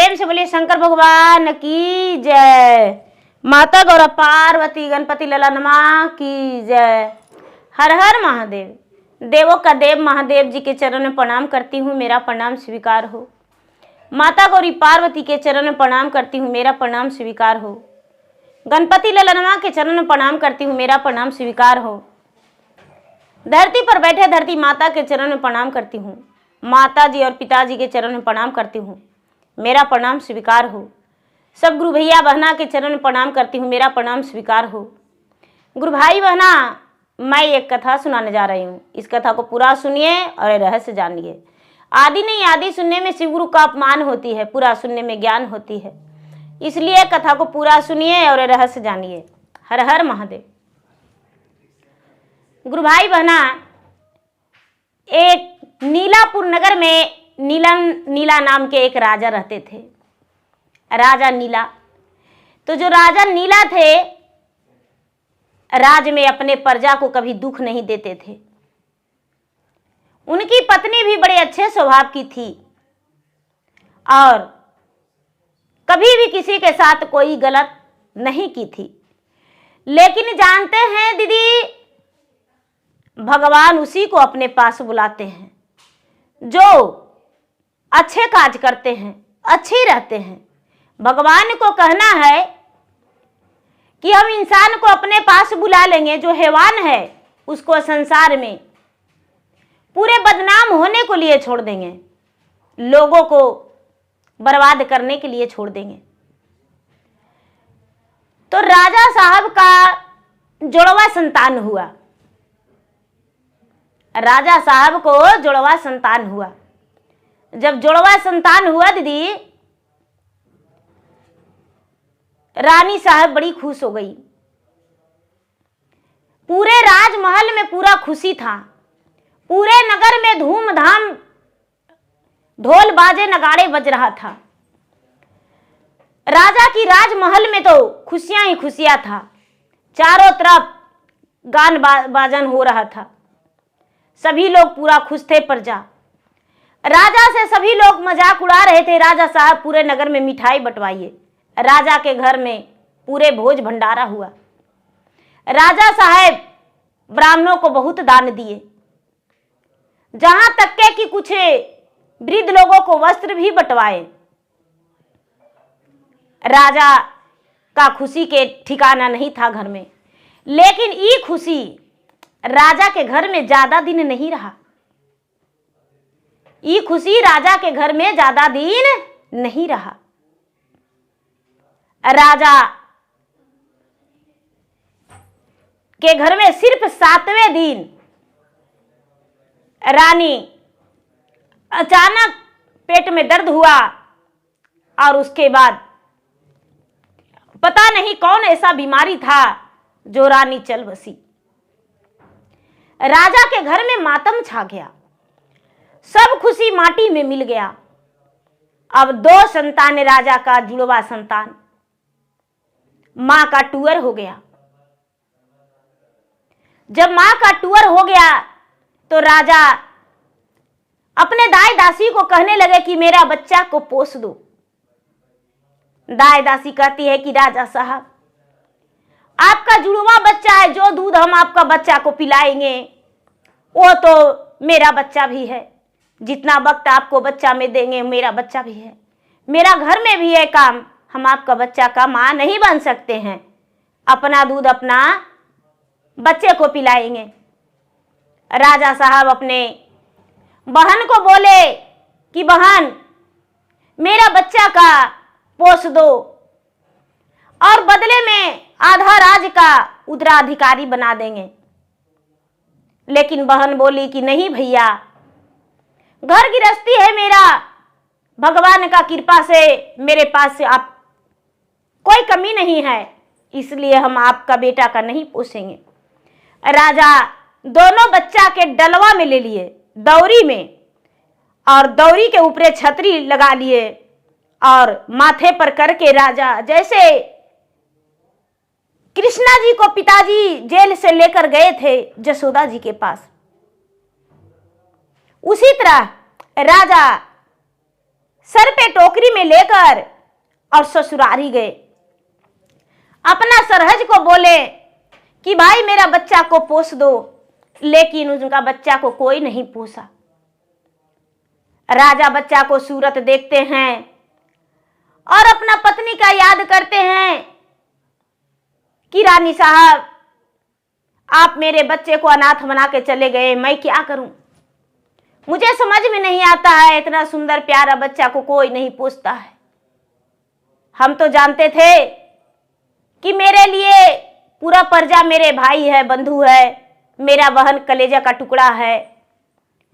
प्रेम से बोलिए शंकर भगवान की जय। माता गौरा पार्वती गणपति ललनमा की जय। हर हर महादेव। देवों का देव महादेव जी के चरण में प्रणाम करती हूँ, मेरा प्रणाम स्वीकार हो। माता गौरी पार्वती के चरण में प्रणाम करती हूँ, मेरा प्रणाम स्वीकार हो। गणपति ललनमा के चरण में प्रणाम करती हूँ, मेरा प्रणाम स्वीकार हो। धरती पर बैठे धरती माता के चरण में प्रणाम करती हूँ, माता जी और पिताजी के चरण में प्रणाम करती हूँ, मेरा प्रणाम स्वीकार हो। सब गुरु भैया बहना के चरण में प्रणाम करती हूँ, मेरा प्रणाम स्वीकार हो। गुरु भाई बहना, मैं एक कथा सुनाने जा रही हूँ, इस कथा को पूरा सुनिए और रहस्य जानिए। आदि नहीं आदि सुनने में शिव गुरु का अपमान होती है, पूरा सुनने में ज्ञान होती है, इसलिए कथा को पूरा सुनिए और रहस्य जानिए। हर हर महादेव। गुरु भाई बहना, एक नीलापुर नगर में नीला नाम के एक राजा रहते थे, राजा नीला। तो जो राजा नीला थे, राज में अपने प्रजा को कभी दुख नहीं देते थे। उनकी पत्नी भी बड़े अच्छे स्वभाव की थी और कभी भी किसी के साथ कोई गलत नहीं की थी। लेकिन जानते हैं दीदी, भगवान उसी को अपने पास बुलाते हैं जो अच्छे काज करते हैं, अच्छे रहते हैं। भगवान को कहना है कि हम इंसान को अपने पास बुला लेंगे, जो हैवान है उसको संसार में पूरे बदनाम होने को लिए छोड़ देंगे, लोगों को बर्बाद करने के लिए छोड़ देंगे। तो राजा साहब का जुड़वा संतान हुआ, राजा साहब को जुड़वा संतान हुआ। जब जुड़वा संतान हुआ दीदी, रानी साहब बड़ी खुश हो गई। पूरे राजमहल में पूरा खुशी था, पूरे नगर में धूमधाम ढोल बाजे नगाड़े बज रहा था। राजा की राजमहल में तो खुशियां ही खुशियां था, चारों तरफ गान बाजन हो रहा था, सभी लोग पूरा खुश थे। प्रजा राजा से सभी लोग मजाक उड़ा रहे थे, राजा साहब पूरे नगर में मिठाई बंटवाइए। राजा के घर में पूरे भोज भंडारा हुआ। राजा साहब ब्राह्मणों को बहुत दान दिए, जहां तक के कि कुछ वृद्ध लोगों को वस्त्र भी बंटवाए। राजा का खुशी के ठिकाना नहीं था घर में। लेकिन ये खुशी राजा के घर में ज्यादा दिन नहीं रहा। ये खुशी राजा के घर में ज्यादा दिन नहीं रहा। राजा के घर में सिर्फ 7वें दिन रानी अचानक पेट में दर्द हुआ और उसके बाद पता नहीं कौन ऐसा बीमारी था जो रानी चल बसी। राजा के घर में मातम छा गया, सब खुशी माटी में मिल गया। अब 2 संतान राजा का जुड़वा संतान, मां का टूअर हो गया। जब मां का टूअर हो गया तो राजा अपने दाई दासी को कहने लगे कि मेरा बच्चा को पोस दो। दाई दासी कहती है कि राजा साहब, आपका जुड़वा बच्चा है, जो दूध हम आपका बच्चा को पिलाएंगे वो तो मेरा बच्चा भी है, जितना वक्त आपको बच्चा में देंगे मेरा बच्चा भी है, मेरा घर में भी है काम, हम आपका बच्चा का मां नहीं बन सकते हैं, अपना दूध अपना बच्चे को पिलाएंगे। राजा साहब अपने बहन को बोले कि बहन, मेरा बच्चा का पोस दो और बदले में आधा राज का उत्तराधिकारी बना देंगे। लेकिन बहन बोली कि नहीं भैया, घर गृहस्थी है मेरा, भगवान का कृपा से मेरे पास से आप कोई कमी नहीं है, इसलिए हम आपका बेटा का नहीं पोसेंगे। राजा दोनों बच्चा के डलवा में ले लिए, दौरी में, और दौरी के ऊपर छतरी लगा लिए और माथे पर करके राजा जैसे कृष्णा जी को पिताजी जेल से लेकर गए थे जसोदा जी के पास, उसी तरह राजा सर पे टोकरी में लेकर और ससुरारी गए। अपना सरहज को बोले कि भाई मेरा बच्चा को पोस दो, लेकिन उनका बच्चा को कोई नहीं पोसा। राजा बच्चा को सूरत देखते हैं और अपना पत्नी का याद करते हैं कि रानी साहब आप मेरे बच्चे को अनाथ बना के चले गए, मैं क्या करूं? मुझे समझ में नहीं आता है, इतना सुंदर प्यारा बच्चा को कोई नहीं पूछता है। हम तो जानते थे कि मेरे लिए पूरा प्रजा मेरे भाई है, बंधु है, मेरा बहन कलेजा का टुकड़ा है,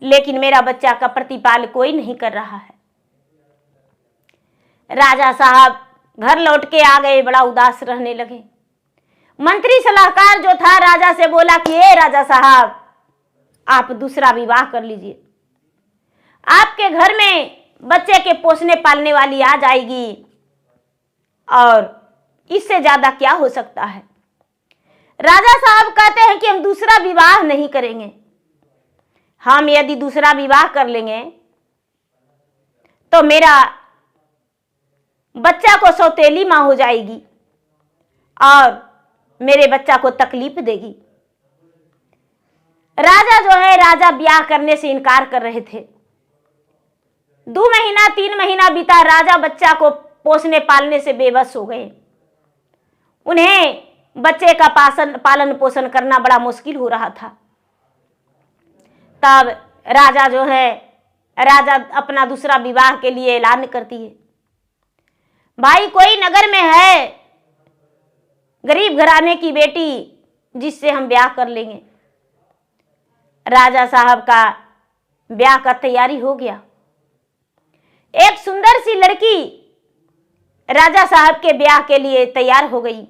लेकिन मेरा बच्चा का प्रतिपाल कोई नहीं कर रहा है। राजा साहब घर लौट के आ गए, बड़ा उदास रहने लगे। मंत्री सलाहकार जो था राजा से बोला कि ए राजा साहब, आप दूसरा विवाह कर लीजिए, आपके घर में बच्चे के पोसने पालने वाली आ जाएगी और इससे ज्यादा क्या हो सकता है। राजा साहब कहते हैं कि हम दूसरा विवाह नहीं करेंगे, हम यदि दूसरा विवाह कर लेंगे तो मेरा बच्चा को सौतेली मां हो जाएगी और मेरे बच्चा को तकलीफ देगी। राजा जो है, राजा ब्याह करने से इनकार कर रहे थे। 2 महीना 3 महीना बीता, राजा बच्चा को पोसने पालने से बेबस हो गए। उन्हें बच्चे का पालन पोषण करना बड़ा मुश्किल हो रहा था। तब राजा जो है, राजा अपना दूसरा विवाह के लिए ऐलान करती है, भाई कोई नगर में है गरीब घराने की बेटी जिससे हम ब्याह कर लेंगे। राजा साहब का ब्याह का तैयारी हो गया। एक सुंदर सी लड़की राजा साहब के ब्याह के लिए तैयार हो गई।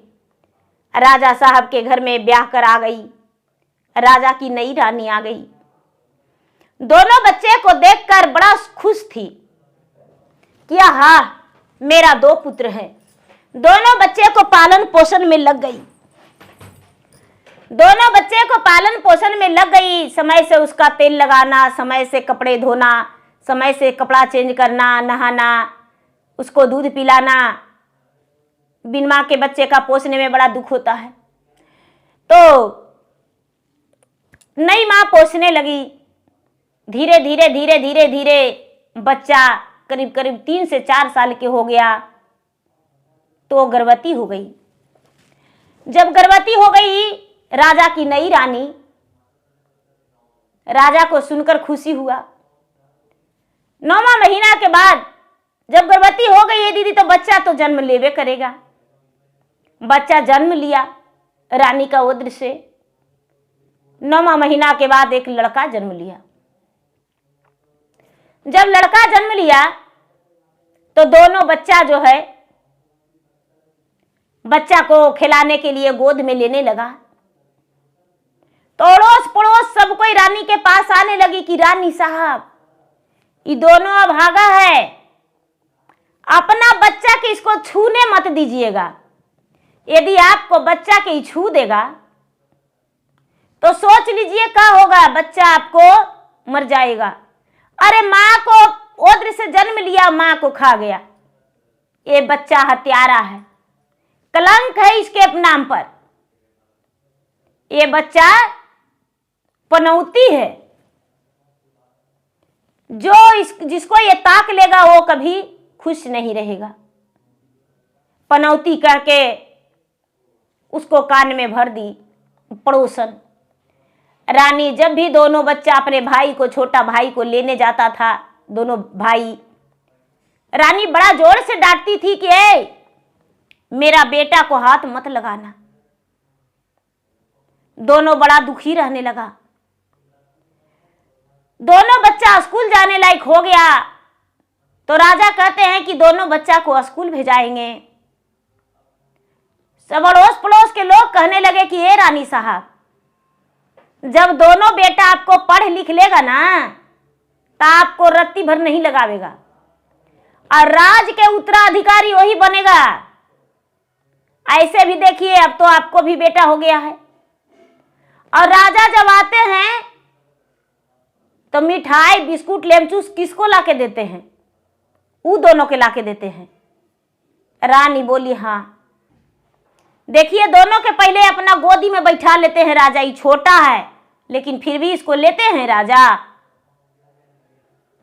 राजा साहब के घर में ब्याह कर आ गई। राजा की नई रानी आ गई। दोनों बच्चे को देखकर बड़ा खुश थी कि हाँ मेरा 2 पुत्र हैं। दोनों बच्चे को पालन पोषण में लग गई। दोनों बच्चे को पालन पोषण में लग गई। समय से उसका तेल लगाना, समय से कपड़े धोना, समय से कपड़ा चेंज करना, नहाना, उसको दूध पिलाना। बिन मां के बच्चे का पोसने में बड़ा दुख होता है। तो नई मां पोसने लगी। धीरे धीरे धीरे धीरे धीरे बच्चा करीब करीब 3 से 4 साल के हो गया तो गर्भवती हो गई। जब गर्भवती हो गई राजा की नई रानी, राजा को सुनकर खुशी हुआ। 9वां महीना के बाद जब गर्भवती हो गई है दीदी, तो बच्चा तो जन्म लेवे करेगा। बच्चा जन्म लिया रानी का उदर से। 9वां महीना के बाद एक लड़का जन्म लिया। जब लड़का जन्म लिया तो दोनों बच्चा जो है, बच्चा को खिलाने के लिए गोद में लेने लगा। तो अड़ोस पड़ोस सब कोई रानी के पास आने लगी कि रानी साहब ये दोनों अभागा है, अपना बच्चा के इसको छूने मत दीजिएगा। यदि आपको बच्चा के छू देगा तो सोच लीजिए क्या होगा, बच्चा आपको मर जाएगा। अरे मां को ओद्र से जन्म लिया, मां को खा गया। ये बच्चा हत्यारा है, कलंक है इसके नाम पर। ये बच्चा पनौती है। जो जिसको ये ताक लेगा वो कभी खुश नहीं रहेगा। पनौती करके उसको कान में भर दी पड़ोसन। रानी जब भी दोनों बच्चा अपने भाई को, छोटा भाई को लेने जाता था, दोनों भाई, रानी बड़ा जोर से डांटती थी कि ए मेरा बेटा को हाथ मत लगाना। दोनों बड़ा दुखी रहने लगा। दोनों बच्चा स्कूल जाने लायक हो गया तो राजा कहते हैं कि दोनों बच्चा को स्कूल भेजाएंगे। सब अड़ोस पड़ोस के लोग कहने लगे कि ये रानी साहब, जब दोनों बेटा आपको पढ़ लिख लेगा ना तो आपको रत्ती भर नहीं लगावेगा और राज के उत्तराधिकारी वही बनेगा। ऐसे भी देखिए, अब तो आपको भी बेटा हो गया है। और राजा जब आते हैं तो मिठाई बिस्कुट लेमचूस किसको लाके देते हैं? वो दोनों के लाके देते हैं। रानी बोली हाँ। देखिए दोनों के पहले अपना गोदी में बैठा लेते हैं राजा। ये छोटा है लेकिन फिर भी इसको लेते हैं राजा।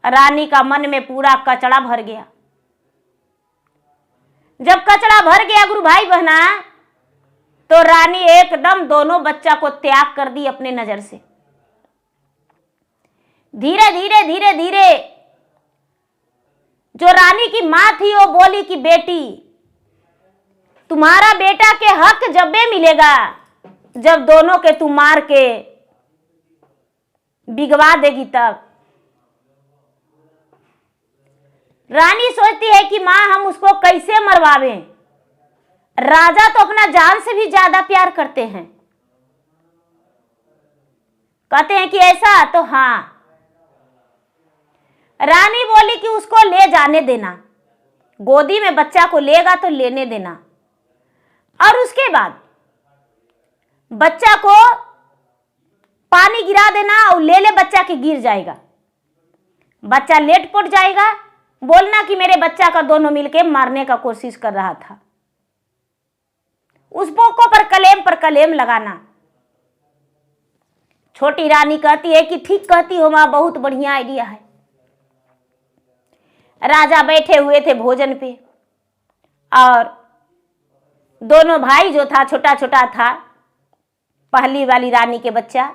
रानी का मन में पूरा कचड़ा भर गया। जब कचड़ा भर गया गुरु भाई बहना, तो रानी एकदम दोनों बच्चा को त्याग कर दी अपने नजर से। धीरे धीरे धीरे धीरे जो रानी की मां थी वो बोली कि बेटी, तुम्हारा बेटा के हक जब भी मिलेगा जब दोनों के तू मार के बिगवा देगी तब। रानी सोचती है कि मां हम उसको कैसे मरवावें। राजा तो अपना जान से भी ज्यादा प्यार करते हैं। कहते हैं कि ऐसा, तो हाँ। रानी बोली कि उसको ले जाने देना, गोदी में बच्चा को लेगा तो लेने देना, और उसके बाद बच्चा को पानी गिरा देना और ले ले बच्चा के गिर जाएगा, बच्चा लेट पड़ जाएगा। बोलना कि मेरे बच्चा का दोनों मिलके मारने का कोशिश कर रहा था। उस मौकों पर कलेम लगाना। छोटी रानी कहती है कि ठीक कहती हो मां, बहुत बढ़िया आइडिया है। राजा बैठे हुए थे भोजन पे और दोनों भाई जो था छोटा छोटा था, पहली वाली रानी के बच्चा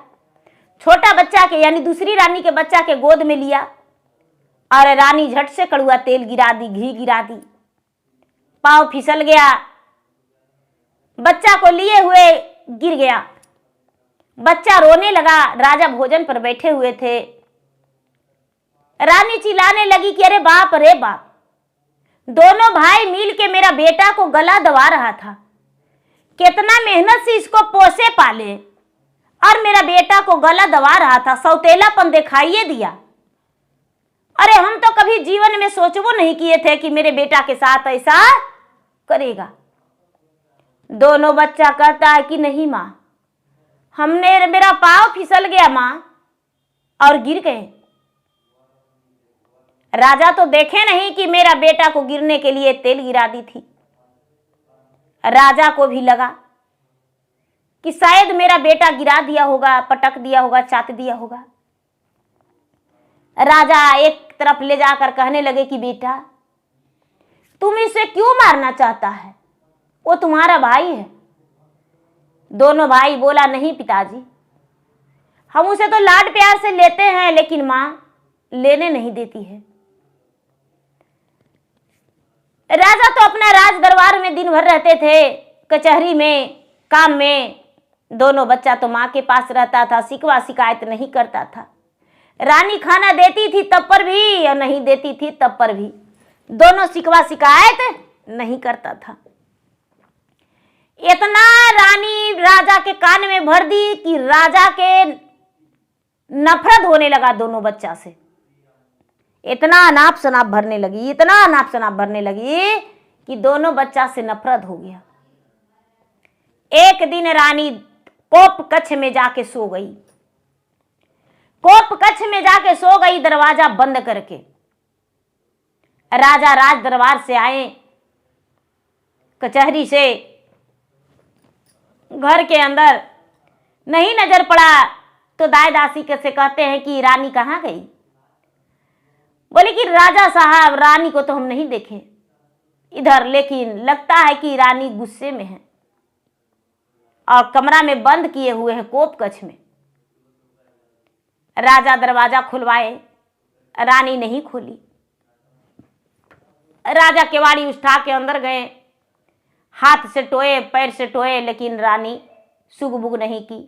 छोटा बच्चा के यानी दूसरी रानी के बच्चा के गोद में लिया और रानी झट से कड़ुआ तेल गिरा दी, घी गिरा दी। पांव फिसल गया, बच्चा को लिए हुए गिर गया। बच्चा रोने लगा। राजा भोजन पर बैठे हुए थे। रानी चिल्लाने लगी कि अरे बाप रे बाप, दोनों भाई मिल के मेरा बेटा को गला दबा रहा था। कितना मेहनत से इसको पोसे पाले और मेरा बेटा को गला दबा रहा था। सौतेलापन दिखाइए दिया। अरे हम तो कभी जीवन में सोचबो नहीं किए थे कि मेरे बेटा के साथ ऐसा करेगा। दोनों बच्चा कहता है कि नहीं मां, मेरा पांव फिसल गया मां और गिर गए। राजा तो देखे नहीं कि मेरा बेटा को गिरने के लिए तेल गिरा दी थी। राजा को भी लगा कि शायद मेरा बेटा गिरा दिया होगा, पटक दिया होगा, चाट दिया होगा। राजा एक तरफ ले जाकर कहने लगे कि बेटा तुम इसे क्यों मारना चाहता है, वो तुम्हारा भाई है। दोनों भाई बोला नहीं पिताजी, हम उसे तो लाड प्यार से लेते हैं लेकिन मां लेने नहीं देती है। राजा तो अपना राज दरबार में दिन भर रहते थे, कचहरी में, काम में। दोनों बच्चा तो मां के पास रहता था, शिकवा शिकायत नहीं करता था। रानी खाना देती थी तब पर भी और नहीं देती थी तब पर भी, दोनों शिकवा शिकायत नहीं करता था। इतना रानी राजा के कान में भर दी कि राजा के नफरत होने लगा दोनों बच्चा से। इतना अनाप शनाप भरने लगी, इतना अनाप शनाप भरने लगी कि दोनों बच्चा से नफरत हो गया। एक दिन रानी कोप कक्ष में जाके सो गई। कोप कक्ष में जाके सो गई, दरवाजा बंद करके। राजा राज दरबार से आए, कचहरी से घर के अंदर नहीं नजर पड़ा तो दाई दासी से कहते हैं कि रानी कहाँ गई। बोले कि राजा साहब रानी को तो हम नहीं देखे इधर, लेकिन लगता है कि रानी गुस्से में है और कमरा में बंद किए हुए हैं कोप कक्ष में। राजा दरवाजा खुलवाए, रानी नहीं खोली। राजा केवाड़ी उठा के अंदर गए, हाथ से टोए, पैर से टोए, लेकिन रानी सुगबुग नहीं की।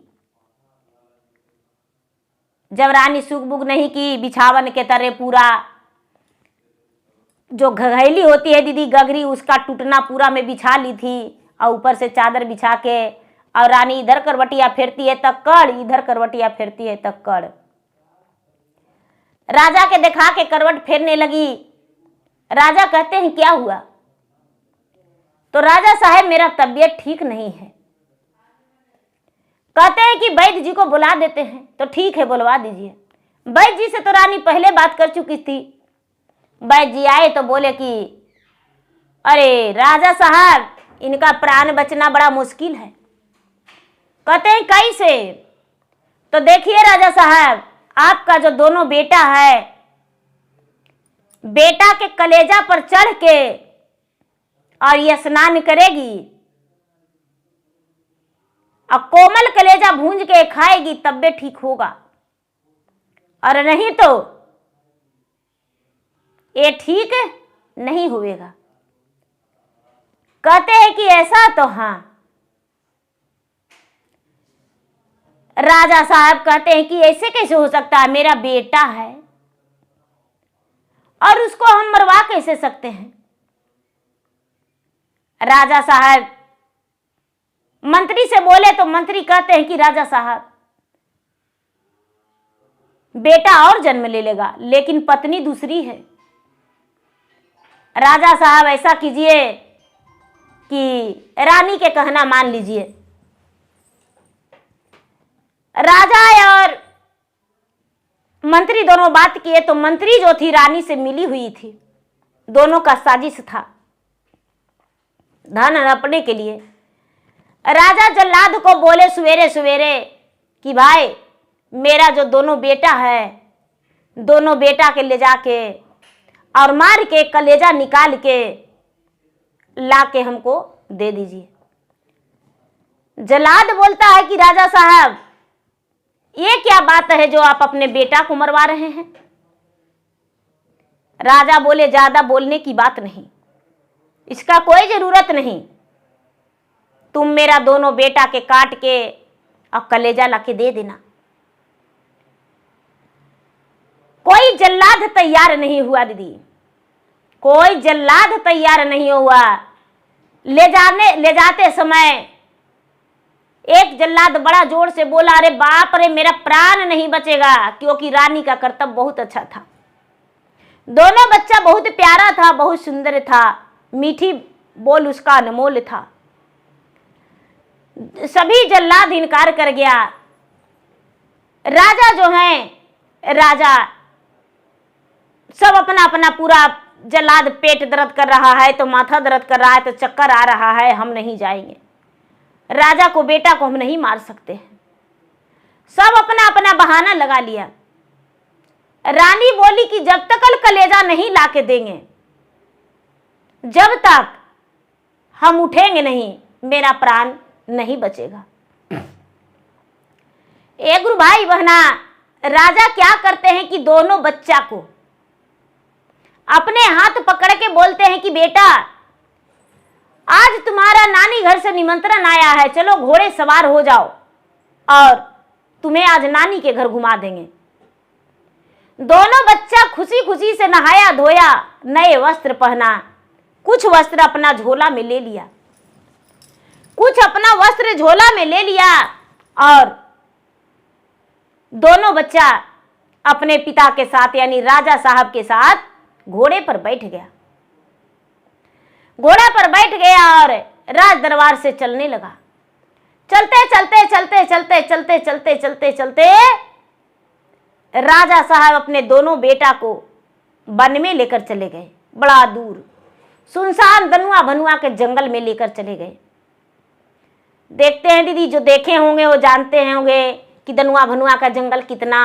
जब रानी सुगबुग नहीं की, बिछावन के तरह पूरा जो घघैली होती है दीदी गगरी, उसका टूटना पूरा में बिछा ली थी और ऊपर से चादर बिछा के, और रानी इधर करवटिया फेरती है तक कड़, इधर करवटिया फेरती है तक कड़। राजा के दिखा के करवट फेरने लगी। राजा कहते हैं क्या हुआ? तो राजा साहब मेरा तबीयत ठीक नहीं है। कहते हैं कि वैद्य जी को बुला देते हैं। तो ठीक है बुलवा दीजिए। वैद्य जी से तो रानी पहले बात कर चुकी थी। वैद्य जी आए तो बोले कि अरे राजा साहब, इनका प्राण बचना बड़ा मुश्किल है। कहते हैं कैसे? तो देखिए राजा साहब, आपका जो दोनों बेटा है, बेटा के कलेजा पर चढ़ के और ये स्नान करेगी और कोमल कलेजा भूंज के खाएगी, तब भी ठीक होगा, और नहीं तो ये ठीक नहीं होएगा। कहते हैं कि ऐसा? तो हाँ। राजा साहब कहते हैं कि ऐसे कैसे हो सकता है, मेरा बेटा है और उसको हम मरवा कैसे सकते हैं। राजा साहब मंत्री से बोले तो मंत्री कहते हैं कि राजा साहब, बेटा और जन्म ले लेगा, लेकिन पत्नी दूसरी है। राजा साहब ऐसा कीजिए कि रानी के कहना मान लीजिए। राजा और मंत्री दोनों बात किए तो मंत्री जो थी रानी से मिली हुई थी, दोनों का साजिश था धन हड़पने के लिए। राजा जल्लाद को बोले सवेरे सवेरे कि भाई, मेरा जो दोनों बेटा है, दोनों बेटा के ले जाके और मार के कलेजा निकाल के ला के हमको दे दीजिए। जल्लाद बोलता है कि राजा साहब, ये क्या बात है जो आप अपने बेटा को मरवा रहे हैं? राजा बोले ज्यादा बोलने की बात नहीं, इसका कोई जरूरत नहीं। तुम मेरा दोनों बेटा के काट के और कलेजा लाके दे देना। कोई जल्लाद तैयार नहीं हुआ दीदी, कोई जल्लाद तैयार नहीं हुआ। ले जाते समय एक जल्लाद बड़ा जोर से बोला, अरे बाप रे, मेरा प्राण नहीं बचेगा, क्योंकि रानी का कर्तव्य बहुत अच्छा था। दोनों बच्चा बहुत प्यारा था, बहुत सुंदर था, मीठी बोल उसका अनमोल था। सभी जल्लाद इनकार कर गया। राजा जो है, राजा सब अपना अपना पूरा, जल्लाद पेट दर्द कर रहा है तो माथा दर्द कर रहा है तो चक्कर आ रहा है, हम नहीं जाएंगे, राजा को बेटा को हम नहीं मार सकते हैं। सब अपना अपना बहाना लगा लिया। रानी बोली कि जब तक कलेजा नहीं लाके देंगे, जब तक हम उठेंगे नहीं, मेरा प्राण नहीं बचेगा। एक गुरु भाई बहना, राजा क्या करते हैं कि दोनों बच्चा को अपने हाथ पकड़ के बोलते हैं कि बेटा, आज तुम्हारा नानी घर से निमंत्रण आया है, चलो घोड़े सवार हो जाओ और तुम्हें आज नानी के घर घुमा देंगे। दोनों बच्चा खुशी खुशी से नहाया धोया, नए वस्त्र पहना, कुछ वस्त्र अपना झोला में ले लिया, कुछ अपना वस्त्र झोला में ले लिया और दोनों बच्चा अपने पिता के साथ यानी राजा साहब के साथ घोड़े पर बैठ गया। घोड़ा पर बैठ गया और राज दरबार से चलने लगा। चलते चलते चलते चलते चलते चलते चलते चलते राजा साहब अपने दोनों बेटा को वन में लेकर चले गए, बड़ा दूर सुनसान दनुआ भनुआ के जंगल में लेकर चले गए। देखते हैं दीदी, जो देखे होंगे वो जानते होंगे कि दनुआ भनुआ का जंगल कितना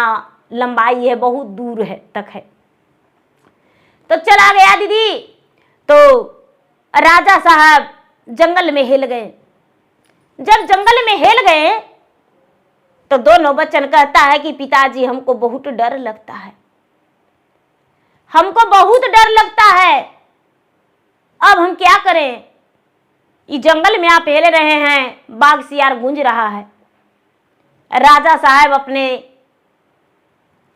लंबाई है, बहुत दूर है तक है। तो चला गया दीदी, तो राजा साहब जंगल में हिल गए। जब जंगल में हिल गए तो दोनों बच्चन कहता है कि पिताजी, हमको बहुत डर लगता है, हमको बहुत डर लगता है, अब हम क्या करें? इस जंगल में आप हिल रहे हैं, बाघ सियार गूंज रहा है। राजा साहब अपने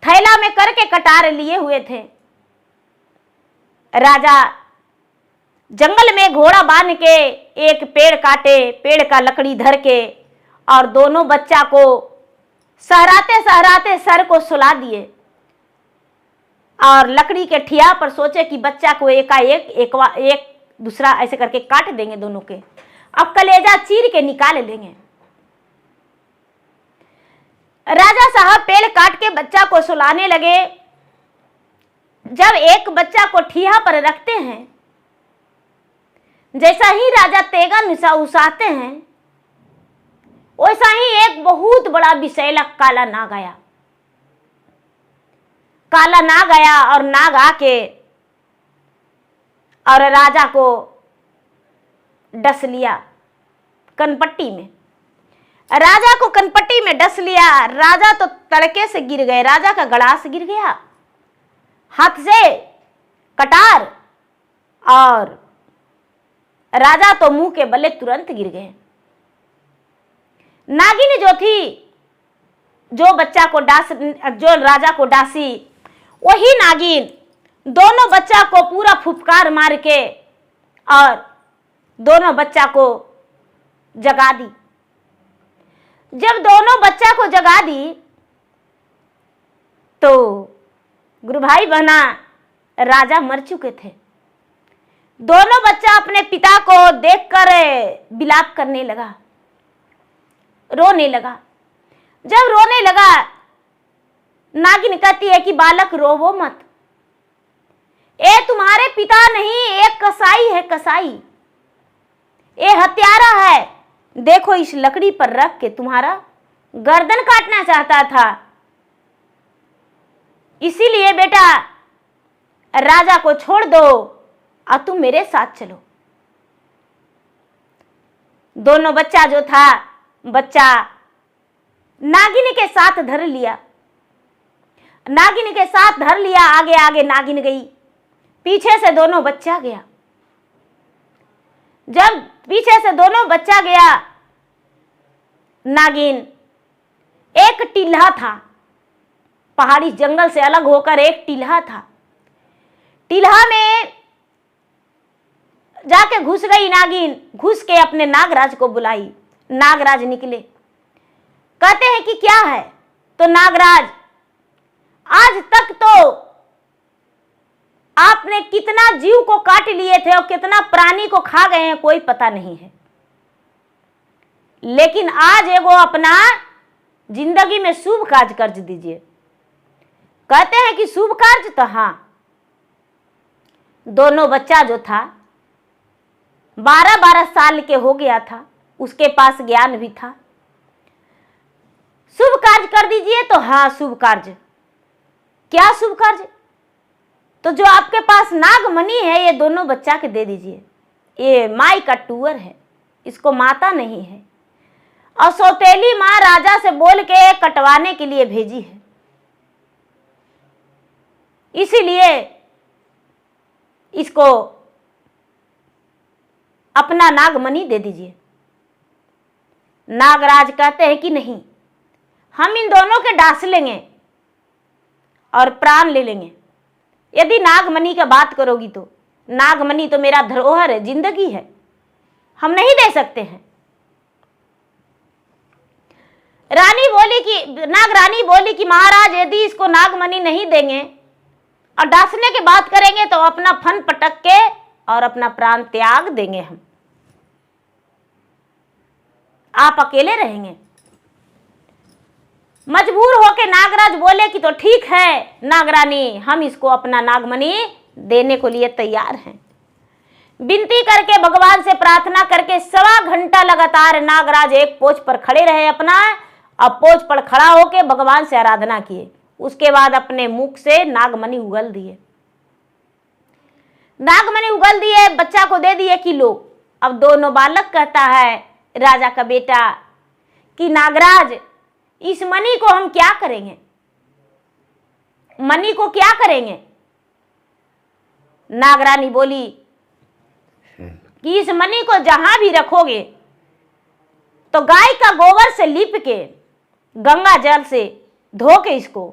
थैला में करके कटार लिए हुए थे। राजा जंगल में घोड़ा बांध के एक पेड़ काटे, पेड़ का लकड़ी धर के और दोनों बच्चा को सहराते सहराते सर को सुला दिए और लकड़ी के ठिया पर सोचे कि बच्चा को एकाएक एक दूसरा ऐसे करके काट देंगे दोनों के, अब कलेजा चीर के निकाल लेंगे। राजा साहब पेड़ काट के बच्चा को सुलाने लगे। जब एक बच्चा को ठिया पर रखते हैं, जैसा ही राजा तेगा निशा उसाते हैं, वैसा ही एक बहुत बड़ा विषैला काला नाग आया। काला नाग आया और नाग आके और राजा को डस लिया कनपट्टी में। राजा को कनपट्टी में डस लिया। राजा तो तड़के से गिर गए, राजा का गड़ास गिर गया, हाथ से कटार, और राजा तो मुंह के बले तुरंत गिर गए। नागिन जो थी, जो बच्चा को जो राजा को डांसी, वही नागिन दोनों बच्चा को पूरा फुफकार मार के और दोनों बच्चा को जगा दी। जब दोनों बच्चा को जगा दी तो गुरु भाई बहना, राजा मर चुके थे। दोनों बच्चा अपने पिता को देखकर विलाप करने लगा, रोने लगा। जब रोने लगा, नागिन कहती है कि बालक रोवो मत, ये तुम्हारे पिता नहीं, एक कसाई है, कसाई, ये हत्यारा है। देखो इस लकड़ी पर रख के तुम्हारा गर्दन काटना चाहता था। इसीलिए बेटा राजा को छोड़ दो और तुम मेरे साथ चलो। दोनों बच्चा जो था, बच्चा नागिन के साथ धर लिया, नागिन के साथ धर लिया। आगे आगे नागिन गई, पीछे से दोनों बच्चा गया। जब पीछे से दोनों बच्चा गया, नागिन एक टीला था, पहाड़ी जंगल से अलग होकर एक टीला था। टीला में जाके घुस गई नागिन, घुस के अपने नागराज को बुलाई। नागराज निकले, कहते हैं कि क्या है? तो नागराज, आज तक तो आपने कितना जीव को काट लिए थे और कितना प्राणी को खा गए हैं कोई पता नहीं है, लेकिन आज एगो अपना जिंदगी में शुभ कार्य कर दीजिए। कहते हैं कि शुभ कार्य? तो हाँ, दोनों बच्चा जो था 12-12 साल के हो गया था, उसके पास ज्ञान भी था। शुभ कार्य कर दीजिए। तो हाँ, शुभ कार्य। क्या शुभ कार्य? तो जो आपके पास नागमणि है, ये दोनों बच्चा के दे दीजिए। ये माई का टूअर है, इसको माता नहीं है, और सौतेली माँ राजा से बोल के कटवाने के लिए भेजी है, इसीलिए इसको अपना नागमणि दे दीजिए। नागराज कहते हैं कि नहीं, हम इन दोनों के डांस लेंगे और प्राण ले लेंगे। यदि नागमणि की बात करोगी तो नागमणि तो मेरा धरोहर है, जिंदगी है, हम नहीं दे सकते हैं। नागरानी बोली कि महाराज, यदि इसको नागमणि नहीं देंगे और डांसने की बात करेंगे तो अपना फन पटक के और अपना प्राण त्याग देंगे हम, आप अकेले रहेंगे। मजबूर होके नागराज बोले कि तो ठीक है नागरानी, हम इसको अपना नागमणि देने को लिए तैयार हैं। विनती करके भगवान से प्रार्थना करके 1.25 घंटा लगातार नागराज एक पोच पर खड़े रहे अपना, और पोच पर खड़ा होके भगवान से आराधना किए। उसके बाद अपने मुख से नागमणि उगल दिए। नागमणि उगल दिए, बच्चा को दे दिए कि लो। अब दोनों बालक कहता है राजा का बेटा कि नागराज, इस मणि को हम क्या करेंगे? मणि को क्या करेंगे? नागरानी बोली कि इस मणि को जहां भी रखोगे तो गाय का गोबर से लीप के, गंगा जल से धो के इसको,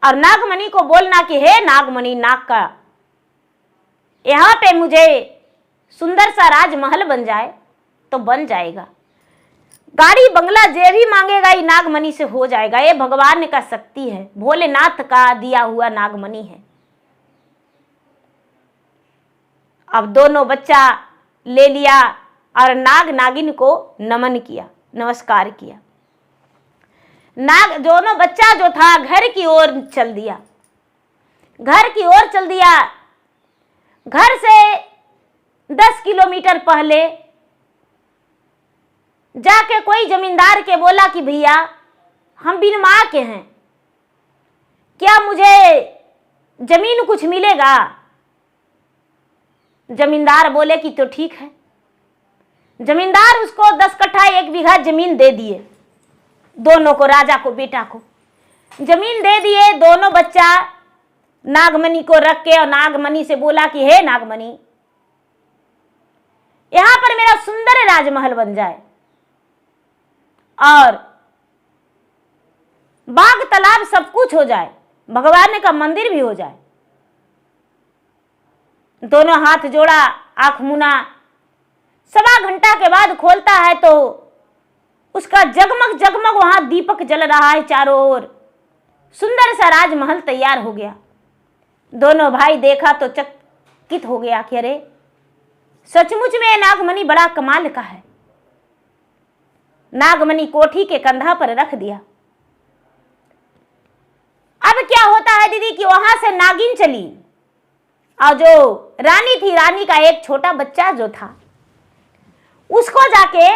और नागमणि को बोलना कि हे नागमणि नाग का, यहां पे मुझे सुंदर सा राजमहल बन जाए तो बन जाएगा। गाड़ी बंगला जे भी मांगेगा ये नागमणि से हो जाएगा। ये भगवान का शक्ति है, भोलेनाथ का दिया हुआ नागमणि है। अब दोनों बच्चा ले लिया और नाग नागिन को नमन किया, नमस्कार किया। नाग दोनों बच्चा जो था घर की ओर चल दिया। घर की ओर चल दिया। घर से 10 किलोमीटर पहले जाके कोई जमींदार के बोला कि भैया हम बिन मां के हैं, क्या मुझे जमीन कुछ मिलेगा? जमींदार बोले कि तो ठीक है। जमींदार उसको 10 कट्ठा 1 बीघा जमीन दे दिए, दोनों को, राजा को, बेटा को जमीन दे दिए। दोनों बच्चा नागमणि को रख के और नागमणि से बोला कि हे नागमणि, यहां पर मेरा सुंदर राजमहल बन जाए और बाग तालाब सब कुछ हो जाए, भगवान का मंदिर भी हो जाए। दोनों हाथ जोड़ा, आंख मुना, 1.25 घंटा के बाद खोलता है तो उसका जगमग जगमग वहां दीपक जल रहा है चारों ओर। सुंदर सा राजमहल तैयार हो गया। दोनों भाई देखा तो चकित हो गया कि अरे सचमुच में नागमणि बड़ा कमाल का है। नागमणि कोठी के कंधा पर रख दिया। अब क्या होता है दीदी कि वहां से नागिन चली और जो रानी थी, रानी का एक छोटा बच्चा जो था उसको जाके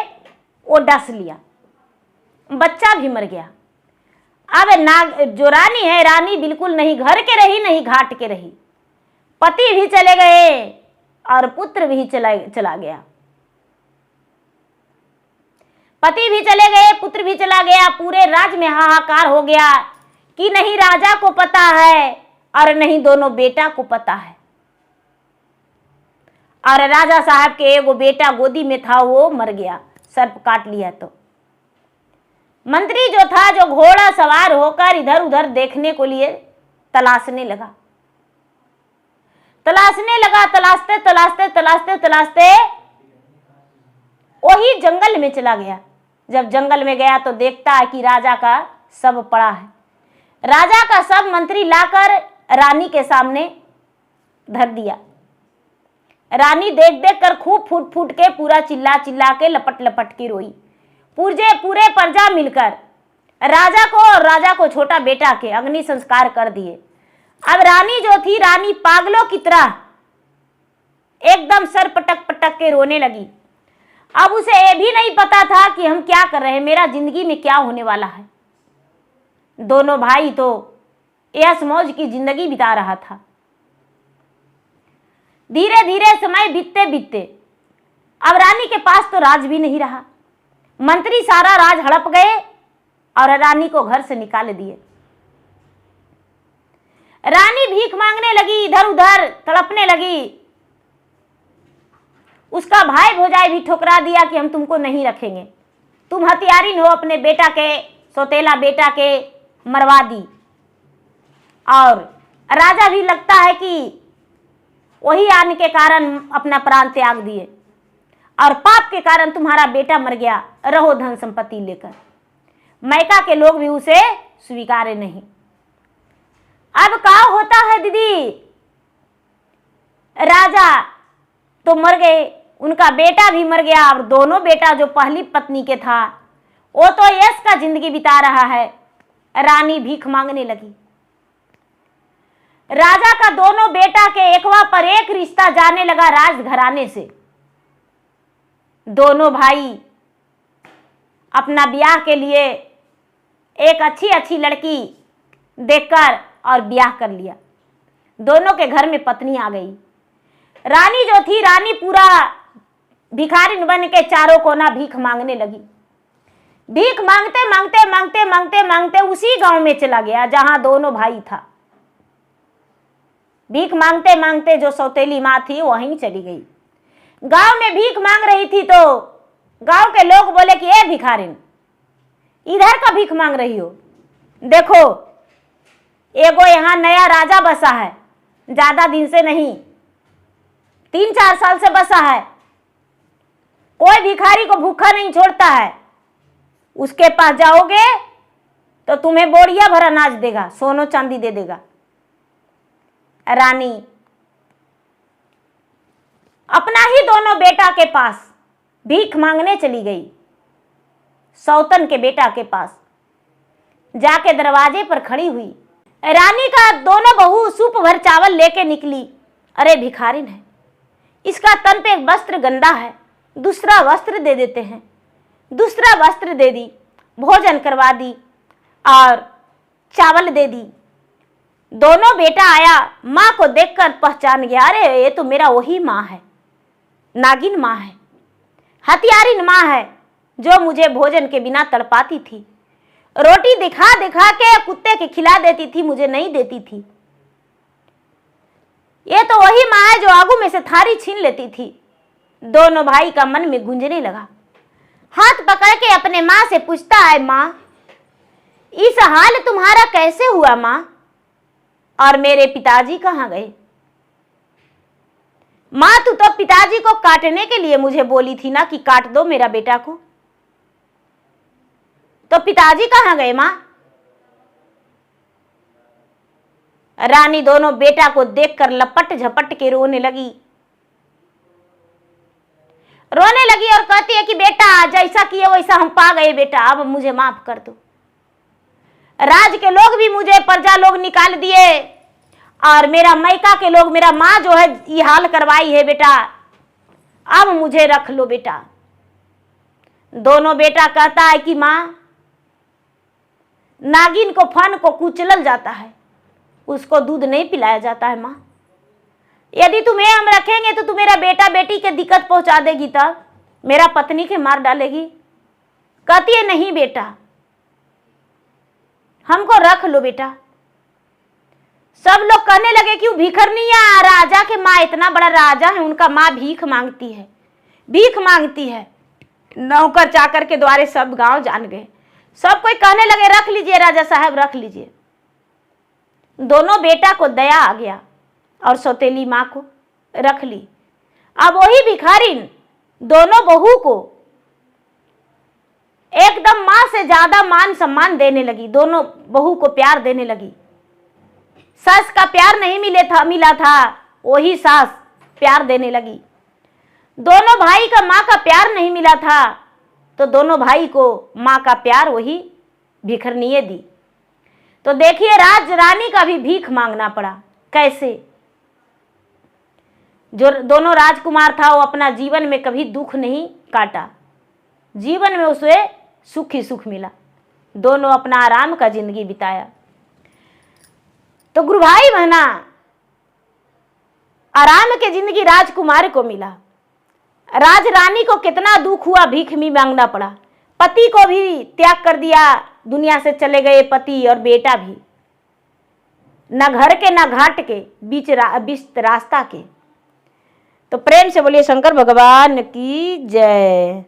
वो डस लिया, बच्चा भी मर गया। अब जो रानी है, रानी बिल्कुल नहीं घर के रही नहीं घाट के रही। पति भी चले गए और पुत्र भी चला गया। पति भी चले गए, पुत्र भी चला गया। पूरे राज्य में हाहाकार हो गया कि नहीं राजा को पता है और नहीं दोनों बेटा को पता है। और राजा साहब के एगो बेटा गोदी में था, वो मर गया, सर्प काट लिया। तो मंत्री जो था, जो घोड़ा सवार होकर इधर उधर देखने को लिए तलाशने लगा, तलाशते तलाशते तलाशते तलाशते वही जंगल में चला गया। जब जंगल में गया तो देखता है कि राजा का शव पड़ा है। राजा का शव मंत्री लाकर रानी के सामने धर दिया। रानी देख देख कर खूब फूट फूट के, पूरा चिल्ला चिल्ला के, लपट लपट के रोई। पूरे प्रजा मिलकर राजा को और राजा को छोटा बेटा के अग्नि संस्कार कर दिए। अब रानी जो थी, रानी पागलों की तरह एकदम सर पटक पटक के रोने लगी। अब उसे ये भी नहीं पता था कि हम क्या कर रहे हैं, मेरा जिंदगी में क्या होने वाला है। दोनों भाई तो ऐश मौज की जिंदगी बिता रहा था। धीरे धीरे समय बीतते बीतते अब रानी के पास तो राज भी नहीं रहा। मंत्री सारा राज हड़प गए और रानी को घर से निकाल दिए। रानी भीख मांगने लगी, इधर उधर तड़पने लगी। उसका भाई भौजाई भी ठुकरा दिया कि हम तुमको नहीं रखेंगे, तुम हथियारिन हो, अपने बेटा के, सौतेला बेटा के मरवा दी। और राजा भी लगता है कि वही आने के कारण अपना प्राण त्याग दिए और पाप के कारण तुम्हारा बेटा मर गया, रहो धन संपत्ति लेकर। मैका के लोग भी उसे स्वीकारे नहीं। अब क्या होता है दीदी, राजा तो मर गए, उनका बेटा भी मर गया और दोनों बेटा जो पहली पत्नी के था वो तो यश का जिंदगी बिता रहा है। रानी भीख मांगने लगी। राजा का दोनों बेटा के एकवा पर एक रिश्ता जाने लगा राजघराने से। दोनों भाई अपना ब्याह के लिए एक अच्छी अच्छी लड़की देखकर और ब्याह कर लिया। दोनों के घर में पत्नी आ गई। रानी जो थी, रानी पूरा भिखारिन बन के चारों कोना भीख मांगने लगी। भीख मांगते मांगते मांगते मांगते मांगते उसी गांव में चला गया जहां दोनों भाई था। भीख मांगते मांगते जो सौतेली माँ थी वहीं चली गई। गांव में भीख मांग रही थी तो गांव के लोग बोले कि ए भिखारिन, इधर का भीख मांग रही हो, देखो एगो यहाँ नया राजा बसा है, ज्यादा दिन से नहीं, 3-4 साल से बसा है। कोई भिखारी को भूखा नहीं छोड़ता है। उसके पास जाओगे तो तुम्हें बोरिया भर अनाज देगा, सोनो चांदी दे देगा। रानी अपना ही दोनों बेटा के पास भीख मांगने चली गई। सौतन के बेटा के पास जाके दरवाजे पर खड़ी हुई। रानी का दोनों बहू सूप भर चावल लेके निकली। अरे भिखारिन है, इसका तन पे एक वस्त्र गंदा है, दूसरा वस्त्र दे देते हैं। दूसरा वस्त्र दे दी, भोजन करवा दी और चावल दे दी। दोनों बेटा आया, माँ को देखकर पहचान गया, अरे ये तो मेरा वही माँ है, नागिन माँ है, हथियारिन माँ है जो मुझे भोजन के बिना तड़पाती थी, रोटी दिखा दिखा के कुत्ते के खिला देती थी, मुझे नहीं देती थी। ये तो वही माँ है जो आगू में से थारी छीन लेती थी। दोनों भाई का मन में गूंजने लगा। हाथ पकड़ के अपने माँ से पूछता है, माँ इस हाल तुम्हारा कैसे हुआ माँ, और मेरे पिताजी कहाँ गए? माँ तू तो पिताजी को काटने के लिए मुझे बोली थी ना कि काट दो मेरा बेटा को, तो पिताजी कहाँ गए माँ? रानी दोनों बेटा को देखकर लपट झपट के रोने लगी और कहती है कि बेटा जैसा किए वैसा हम पा गए बेटा, अब मुझे माफ कर दो। राज के लोग भी मुझे प्रजा लोग निकाल दिए और मेरा मैका के लोग, मेरा माँ जो है ये हाल करवाई है बेटा, अब मुझे रख लो बेटा। दोनों बेटा कहता है कि माँ नागिन को फन को कुचलल जाता है, उसको दूध नहीं पिलाया जाता है माँ। यदि तुम्हें हम रखेंगे तो तू मेरा बेटा बेटी के दिक्कत पहुंचा देगी, तब मेरा पत्नी के मार डालेगी। कहती है नहीं बेटा, हमको रख लो बेटा। सब लोग कहने लगे कि वो भिखरनिया राजा के माँ, इतना बड़ा राजा है, उनका माँ भीख मांगती है, भीख मांगती है। नौकर चाकर के द्वारे सब गांव जान गए, सब कोई कहने लगे रख लीजिए राजा साहब, रख लीजिए। दोनों बेटा को दया आ गया और सौतेली माँ को रख ली। अब वही भिखारिन दोनों बहू को एकदम माँ से ज्यादा मान सम्मान देने लगी, दोनों बहू को प्यार देने लगी। सास का प्यार नहीं मिला था, वही सास प्यार देने लगी। दोनों भाई का माँ का प्यार नहीं मिला था, तो दोनों भाई को माँ का प्यार वही भिखरनिये दी। तो देखिए राज रानी का भी भीख मांगना पड़ा। कैसे? जो दोनों राजकुमार था वो अपना जीवन में कभी दुख नहीं काटा, जीवन में उसे सुख ही सुख मिला, दोनों अपना आराम का जिंदगी बिताया। तो गुरु भाई बहना, आराम की जिंदगी राजकुमार को मिला, राज रानी को कितना दुख हुआ, भीख भी मांगना पड़ा। पति को भी त्याग कर दिया, दुनिया से चले गए पति और बेटा भी, न घर के न घाट के, बीच रास्ता के। तो प्रेम से बोलिए शंकर भगवान की जय।